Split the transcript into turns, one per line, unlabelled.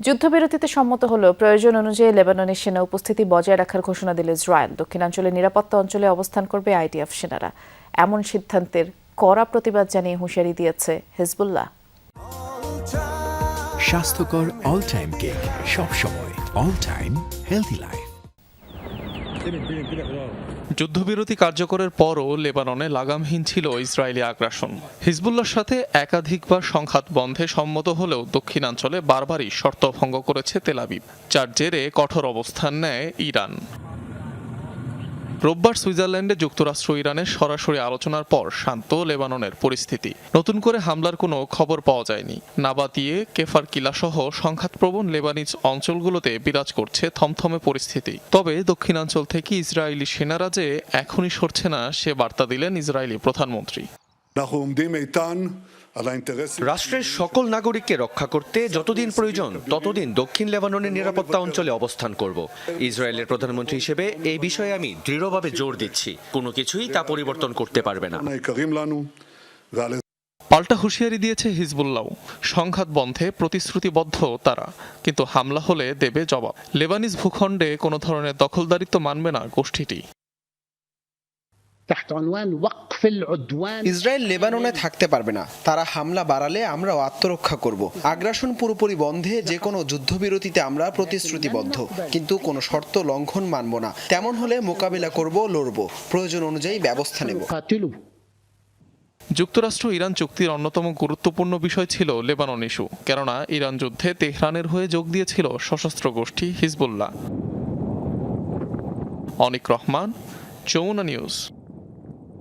যুদ্ধবিরতিতে সম্মত হলেও প্রয়োজন অনুযায়ী লেবাননের সেনা উপস্থিতি বজায় রাখার ঘোষণা দিল ইসরায়েল। দক্ষিণাঞ্চলের নিরাপত্তা অঞ্চলে অবস্থান করবে আইডিএফ সেনারা। এমন সিদ্ধান্তের কড়া প্রতিবাদ জানিয়ে হুঁশিয়ারি দিয়েছে হিজবুল্লাহ।
স্বাস্থ্যকর অল টাইম কেক, সব সময় অল টাইম হেলদি লাইফ।
যুদ্ধবিরতি কার্যকরের পরও লেবাননে লাগামহীন ছিল ইসরায়েলি আগ্রাসন। হিজবুল্লাহর সাথে একাধিকবার সংঘাত বন্ধে সম্মত হলেও দক্ষিণাঞ্চলে বারবারই শর্ত ভঙ্গ করেছে তেল আবিব, যার জেরে কঠোর অবস্থান নেয় ইরান। রোববার সুইজারল্যান্ডে যুক্তরাষ্ট্র ইরানের সরাসরি আলোচনার পর শান্ত লেবাননের পরিস্থিতি। নতুন করে হামলার কোনো খবর পাওয়া যায়নি। নাবাতিয়ে, কেফার কিলা সহ সংঘাতপ্রবণ লেবানিজ অঞ্চলগুলোতে বিরাজ করছে থমথমে পরিস্থিতি। তবে দক্ষিণাঞ্চল থেকে ইসরায়েলি সেনারা যে এখনই সরছে না, সে বার্তা দিলেন ইসরায়েলি প্রধানমন্ত্রী।
রাষ্ট্রের সকল নাগরিককে রক্ষা করতে যতদিন প্রয়োজন ততদিন দক্ষিণ লেবাননের নিরাপত্তা অঞ্চলে অবস্থান করব। ইসরায়েলের প্রধানমন্ত্রী হিসেবে এই বিষয়ে আমি দৃঢ়ভাবে জোর দিচ্ছি, কোনো কিছুই তা পরিবর্তন করতে পারবে না।
পাল্টা হুঁশিয়ারি দিয়েছে হিজবুল্লাহ। সংঘাত বন্ধে প্রতিশ্রুতিবদ্ধ তারা, কিন্তু হামলা হলে দেবে জবাব। লেবানিজ ভূখণ্ডে কোনো ধরনের দখলদারিত্ব মানবে না গোষ্ঠীটি।
ইসরায়েল লেবাননে থাকতে পারবে না। তারা হামলা বাড়ালে আমরাও আত্মরক্ষা করব। আগ্রাসন পুরোপুরি বন্ধে যে কোনো যুদ্ধবিরতিতে আমরা প্রতিশ্রুতিবদ্ধ, কিন্তু কোনো শর্ত লঙ্ঘন মানব না। তেমন হলে মোকাবিলা করব, লড়ব, প্রয়োজন অনুযায়ী ব্যবস্থা নেব।
যুক্তরাষ্ট্র ইরান চুক্তির অন্যতম গুরুত্বপূর্ণ বিষয় ছিল লেবানন ইস্যু, কেননা ইরান যুদ্ধে তেহরানের হয়ে যোগ দিয়েছিল সশস্ত্র গোষ্ঠী হিজবুল্লাহ। অনিক রহমান, যমুনা নিউজ।